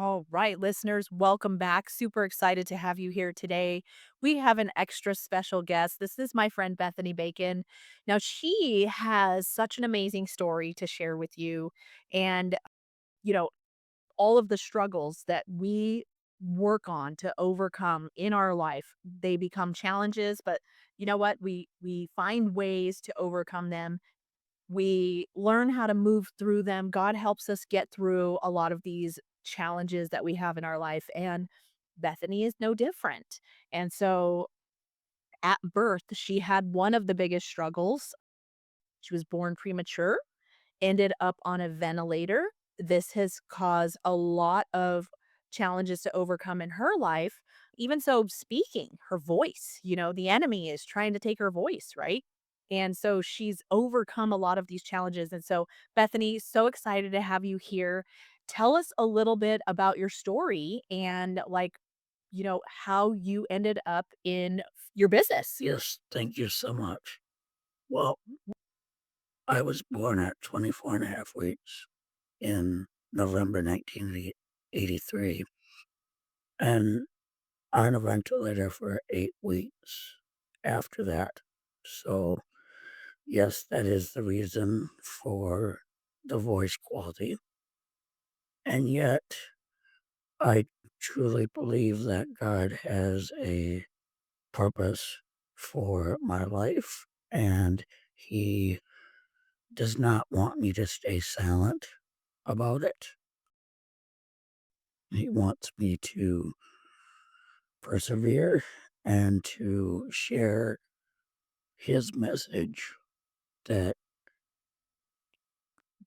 All right, listeners, welcome back. Super excited to have you here today. We have an extra special guest. This is my friend Bethany Bacon. Now, she has such an amazing story to share with you. And, you know, all of the struggles that we work on to overcome in our life, they become challenges, but you know what? We find ways to overcome them. We learn how to move through them. God helps us get through a lot of these challenges that we have in our life, and Bethany is no different. And so at birth, she had one of the biggest struggles. She was born premature, ended up on a ventilator. This has caused a lot of challenges to overcome in her life. Even so, speaking, her voice, the enemy is trying to take her voice, right? And so she's overcome a lot of these challenges. And so, Bethany, so excited to have you here. Tell us a little bit about your story and, how you ended up in your business. Yes, thank you so much. Well, I was born at 24 and a half weeks in November 1983 and on a ventilator for 8 weeks after that. So, yes, that is the reason for the voice quality. And yet, I truly believe that God has a purpose for my life, and He does not want me to stay silent about it. He wants me to persevere and to share his message that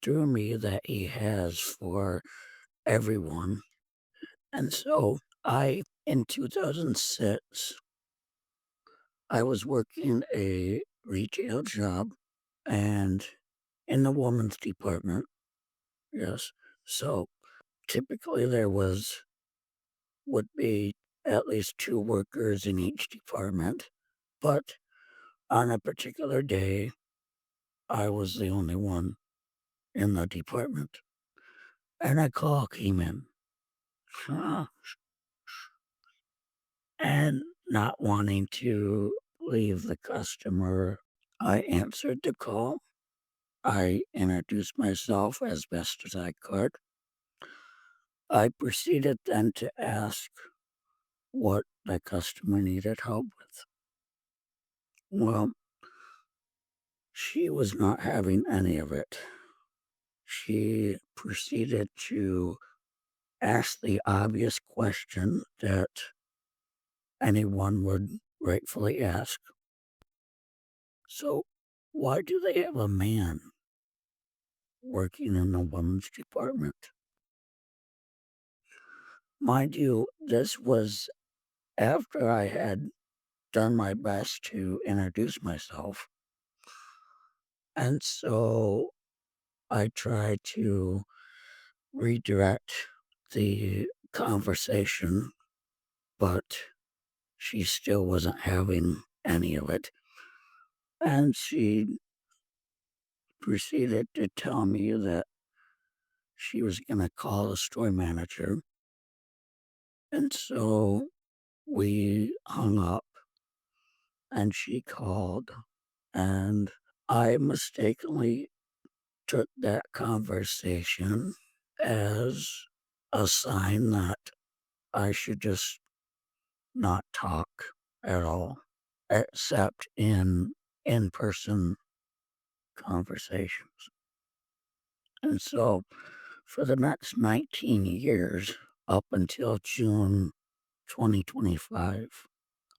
through me that he has for everyone. And so in 2006, I was working a retail job and in the women's department. Yes. So typically would be at least two workers in each department. But on a particular day, I was the only one in the department, and a call came in. Huh. And not wanting to leave the customer, I answered the call. I introduced myself as best as I could. I proceeded then to ask what the customer needed help with. Well, she was not having any of it. She proceeded to ask the obvious question that anyone would rightfully ask. So, why do they have a man working in the women's department? Mind you, this was after I had done my best to introduce myself. And so I tried to redirect the conversation, but she still wasn't having any of it. And she proceeded to tell me that she was going to call the store manager. And so we hung up and she called, and I mistakenly took that conversation as a sign that I should just not talk at all, except in person conversations. And so for the next 19 years, up until June 2025,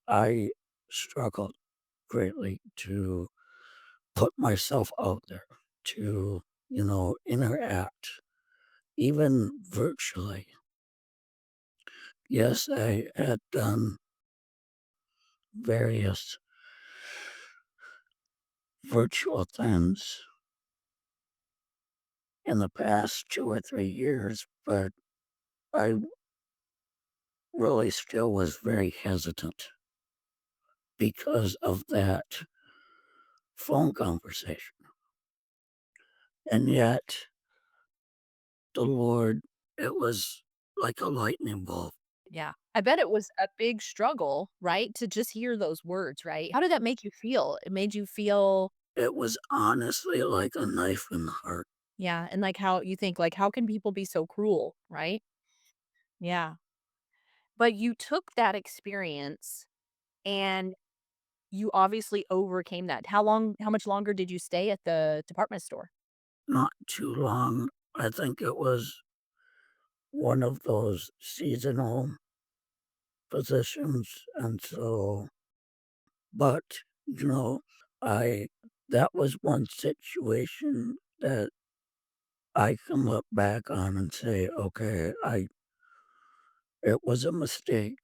I struggled greatly to put myself out there, to, interact, even virtually. Yes, I had done various virtual things in the past 2 or 3 years, but I really still was very hesitant because of that phone conversation. And yet, the Lord, it was like a lightning bolt. Yeah. I bet it was a big struggle, right? To just hear those words, right? How did that make you feel? It made you feel It was honestly like a knife in the heart. yeah, and, like, how you think, like, how can people be so cruel, right? Yeah. But you took that experience and you obviously overcame that. How much longer did you stay at the department store? Not too long. I think it was one of those seasonal positions, and so but, you know, I that was one situation that I can look back on and say, "Okay, I it was a mistake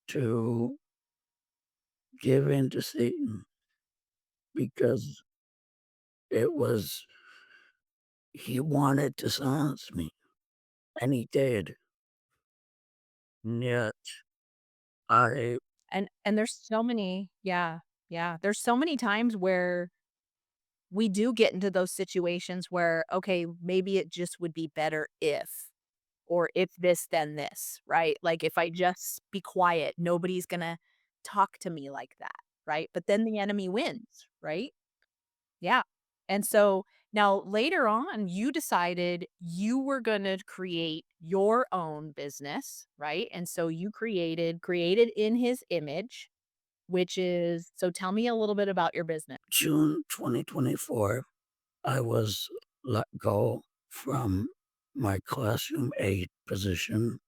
to give in to Satan because it was he wanted to silence me, and he did, and yet I And there's so many yeah, yeah. There's so many times where we do get into those situations where, okay, maybe it just would be better if, or if this, then this, right? Like, if I just be quiet, nobody's gonna talk to me like that, right? But then the enemy wins, right? Yeah. And so now later on, you decided you were gonna create your own business, right? And so you created in his image, which is so tell me a little bit about your business. June 2024, I was let go from my classroom aide position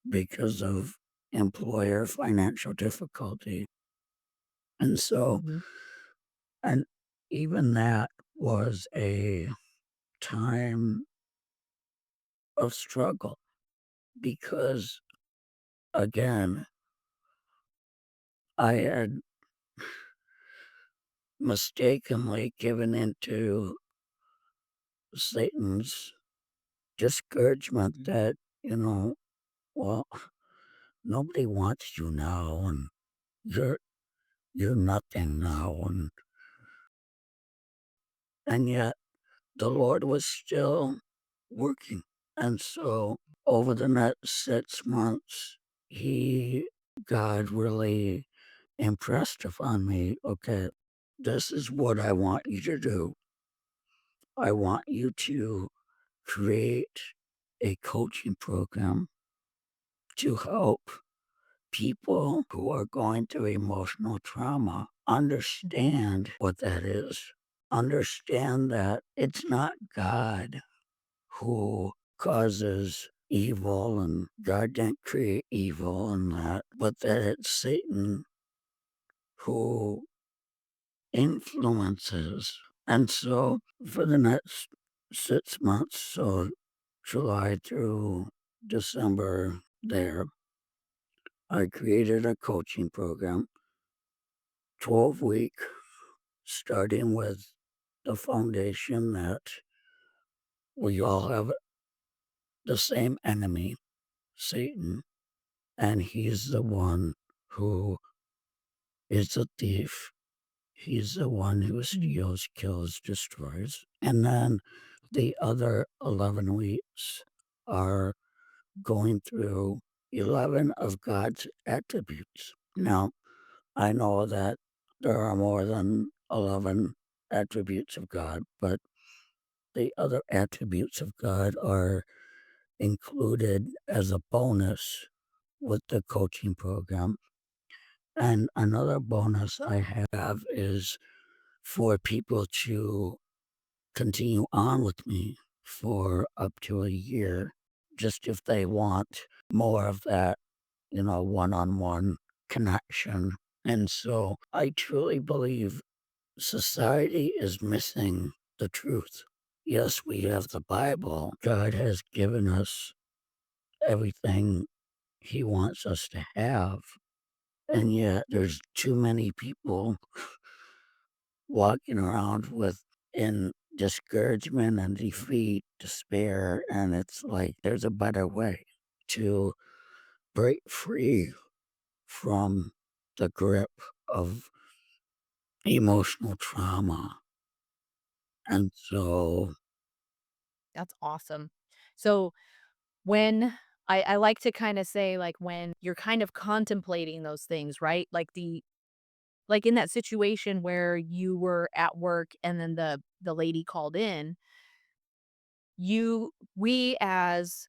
because of employer financial difficulty, and so Mhm. and even that was a time of struggle because, again, I had mistakenly given into Satan's discouragement Mhm. that, you know, "Well, nobody wants you now, and you're you're nothing now," and yet the Lord was still working, and so over the next 6 months, he God really impressed upon me, "Okay, this is what I want you to do. I want you to create a coaching program to help people who are going through emotional trauma understand what that is. Understand that it's not God who causes evil and God didn't create evil and that, but that it's Satan who influences. And so for the next 6 months, so July through December there, I created a coaching program, 12-week, starting with the foundation that we all have the same enemy, Satan, and he's the one who is a thief. He's the one who steals, kills, destroys. And then the other 11 weeks are going through 11 of God's attributes. Now, I know that there are more than 11 attributes of God, but the other attributes of God are included as a bonus with the coaching program. And another bonus I have is for people to continue on with me for up to a year, just if they want more of that, one-on-one connection. And so I truly believe society is missing the truth. Yes, we have the Bible. God has given us everything He wants us to have. And yet there's too many people walking around with in discouragement and defeat, despair, and it's like there's a better way to break free from the grip of emotional trauma. And so That's awesome. So when I like to kinda say, like, when you're kind of contemplating those things, right? Like, in that situation where you were at work and then the lady called in, we as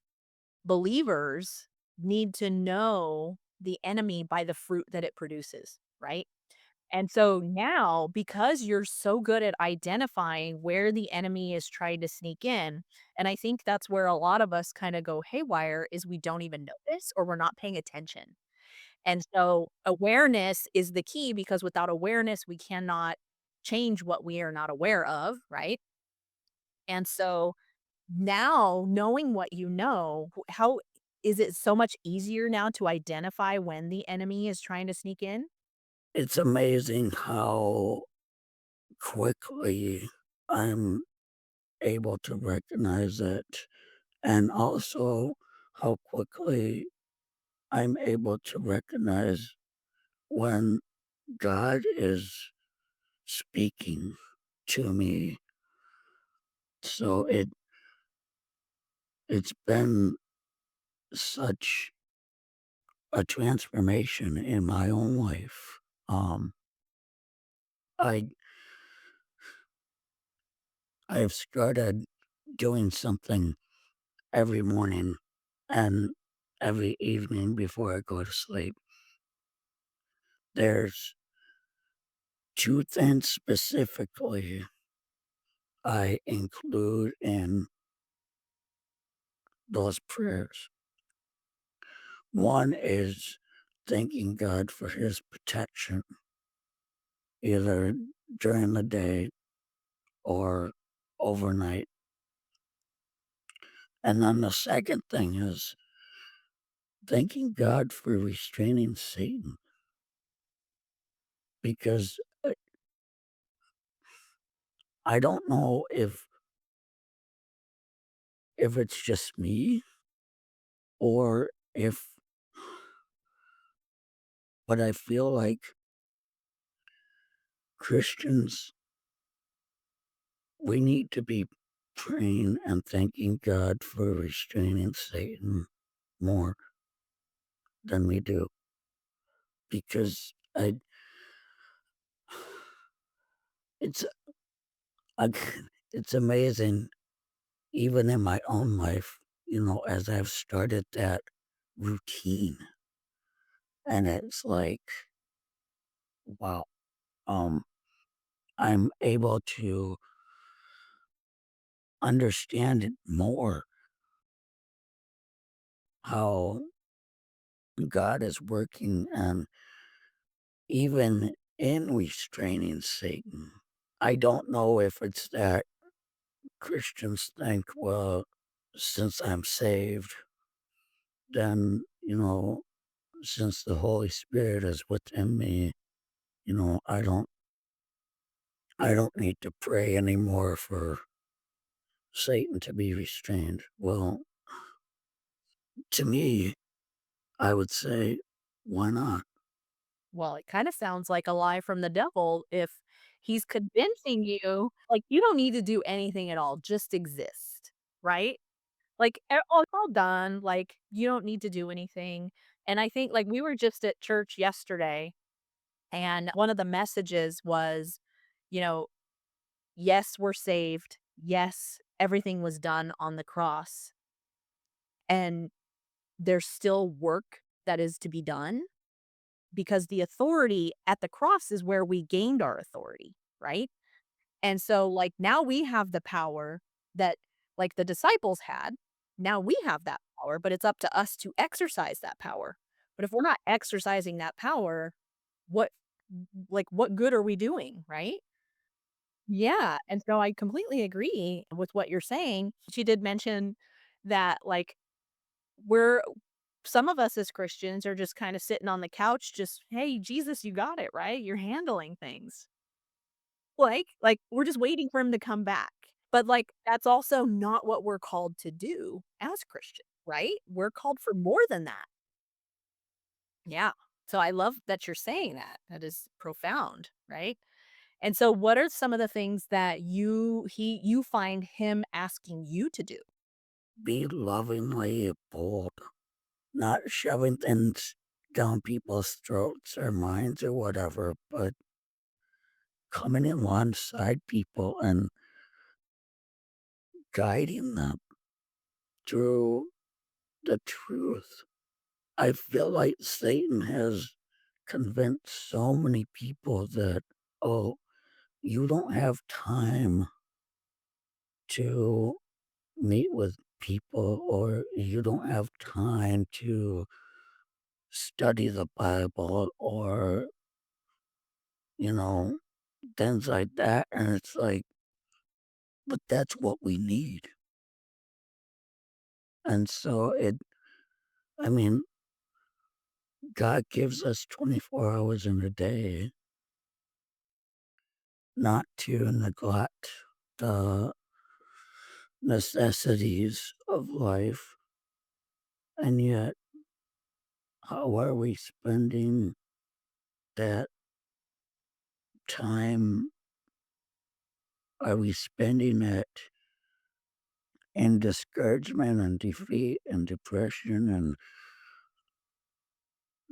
believers need to know the enemy by the fruit that it produces, right? And so now, because you're so good at identifying where the enemy is trying to sneak in, and I think that's where a lot of us kinda go haywire is we don't even notice or we're not paying attention. And so awareness is the key because without awareness, we cannot change what we are not aware of, right? And so now knowing what you know, how is it so much easier now to identify when the enemy is trying to sneak in? It's amazing how quickly I'm able to recognize it, and also how quickly I'm able to recognize when God is speaking to me. So it's been such a transformation in my own life. Um, I I've started doing something every morning and every evening before I go to sleep. There's two things specifically I include in those prayers. One is thanking God for his protection, either during the day or overnight. And then the second thing is thanking God for restraining Satan, because I don't know if it's just me or if, but I feel like Christians, we need to be praying and thanking God for restraining Satan more than we do, because it's I, it's amazing even in my own life, as I've started that routine, and it's like, wow, um, I'm able to understand it more how God is working and even in restraining Satan. I don't know if it's that Christians think, well, since I'm saved, then, since the Holy Spirit is within me, I don't need to pray anymore for Satan to be restrained. Well, to me, I would say, why not? Well, it kinda sounds like a lie from the devil if he's convincing you, like, you don't need to do anything at all, just exist, right? Like, oh, it's all done, like, you don't need to do anything, and I think, like, we were just at church yesterday, and one of the messages was, you know, "Yes, we're saved. Yes, everything was done on the cross, and there's still work that is to be done." Because the authority at the cross is where we gained our authority, right? And so, like, now we have the power that, like, the disciples had. Now we have that power, but it's up to us to exercise that power. But if we're not exercising that power, what what good are we doing, right? Yeah, and so I completely agree with what you're saying. She did mention that, like, we're some of us as Christians are just kinda sitting on the couch just, "Hey, Jesus, you got it, right? You're handling things." We're just waiting for him to come back. But, like, that's also not what we're called to do as Christians, right? We're called for more than that. Yeah. So I love that you're saying that. That is profound, right? And so what are some of the things that you find him asking you to do? Be lovingly bold. not shoving things down people's throats or minds or whatever, but coming alongside people and guiding them through the truth. I feel like Satan has convinced so many people that, oh, you don't have time to meet with people, or you don't have time to study the Bible, or, you know, things like that. And it's like, but that's what we need. And so I mean, God gives us 24 hours in a day not to neglect the necessities of life. And yet, how are we spending that time? Are we spending it in discouragement and defeat and depression and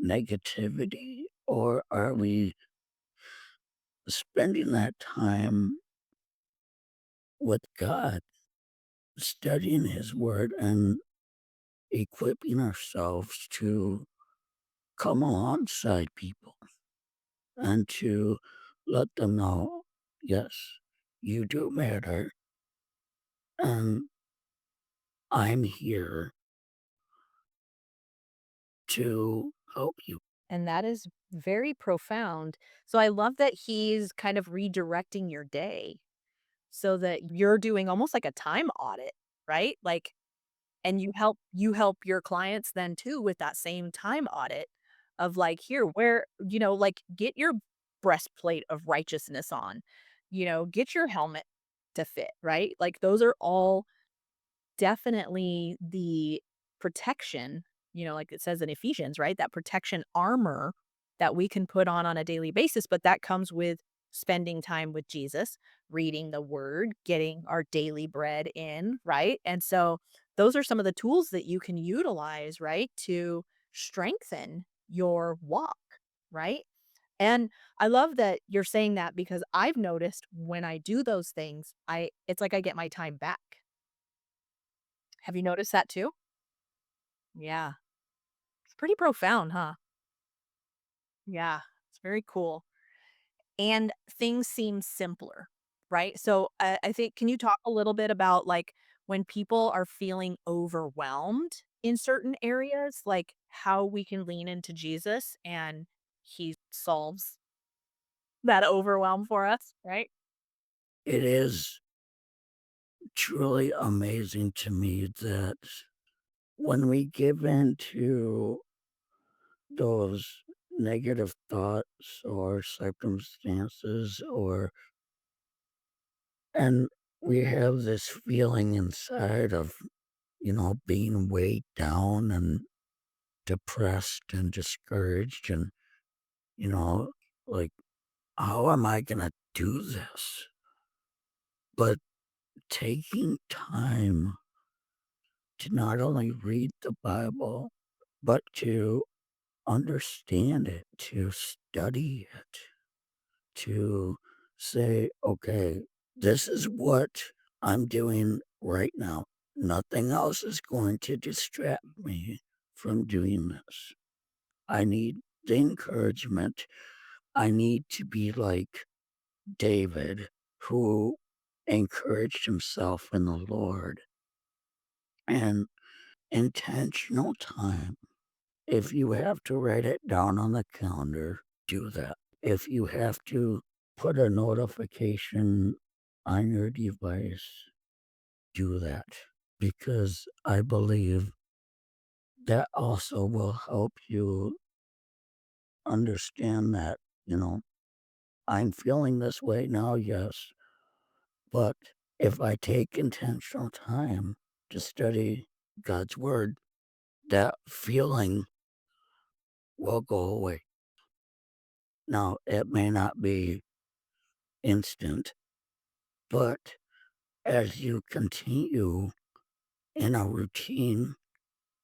negativity? Or are we spending that time with God, studying His Word and equipping ourselves to come alongside people and to let them know, yes, you do matter, and I'm here to help you. And that is very profound. So I love that he's kind of redirecting your day so that you're doing almost like a time audit, right? Like, and you help your clients then too with that same time audit of like, here, where, like get your breastplate of righteousness on, get your helmet to fit, right? Like those are all definitely the protection, like it says in Ephesians, right? That protection armor that we can put on a daily basis, but that comes with spending time with Jesus, reading the word, getting our daily bread in, right? And so those are some of the tools that you can utilize, right, to strengthen your walk, right? And I love that you're saying that because I've noticed when I do those things, it's like I get my time back. Have you noticed that too? Yeah. It's pretty profound, huh? Yeah. It's very cool. And things seem simpler, right? So I think, can you talk a little bit about like when people are feeling overwhelmed in certain areas, like how we can lean into Jesus and he solves that overwhelm for us, right? It is truly amazing to me that when we give in to those negative thoughts or circumstances, or and we have this feeling inside of, being weighed down and depressed and discouraged, and, you know, like, how am I going to do this? But taking time to not only read the Bible, but to understand it, to study it, to say, okay, this is what I'm doing right now. Nothing else is going to distract me from doing this. I need the encouragement. I need to be like David, who encouraged himself in the Lord, and intentional time. If you have to write it down on the calendar, do that. If you have to put a notification on your device, do that. Because I believe that also will help you understand that, you know, I'm feeling this way now, yes, but if I take intentional time to study God's word, that feeling will go away. Now, it may not be instant, but as you continue in a routine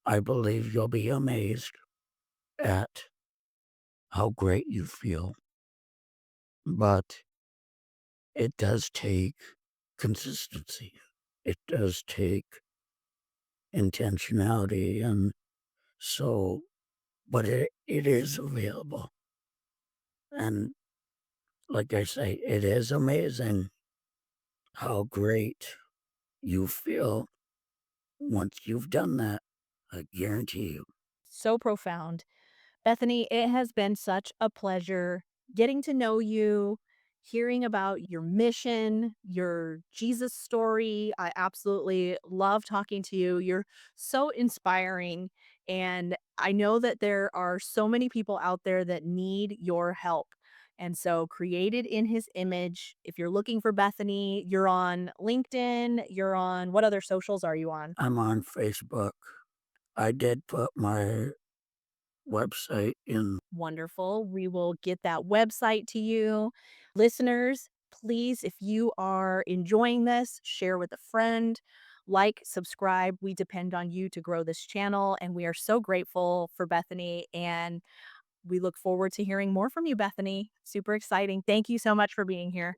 I believe you'll be amazed at how great you feel, but it does take consistency. It does take intentionality, and so but it is available, and like I say, it is amazing how great you feel once you've done that, I guarantee you. So profound. Bethany, it has been such a pleasure getting to know you, hearing about your mission, your Jesus story. I absolutely love talking to you. You're so inspiring. And I know that there are so many people out there that need your help. And so, created in his image, if you're looking for Bethany, you're on LinkedIn, you're on what other socials are you on? I'm on Facebook. I did put my website in. Wonderful. We will get that website to you. Listeners, please, if you are enjoying this, share with a friend, like, subscribe. We depend on you to grow this channel. And we are so grateful for Bethany. And we look forward to hearing more from you, Bethany. Super exciting. Thank you so much for being here.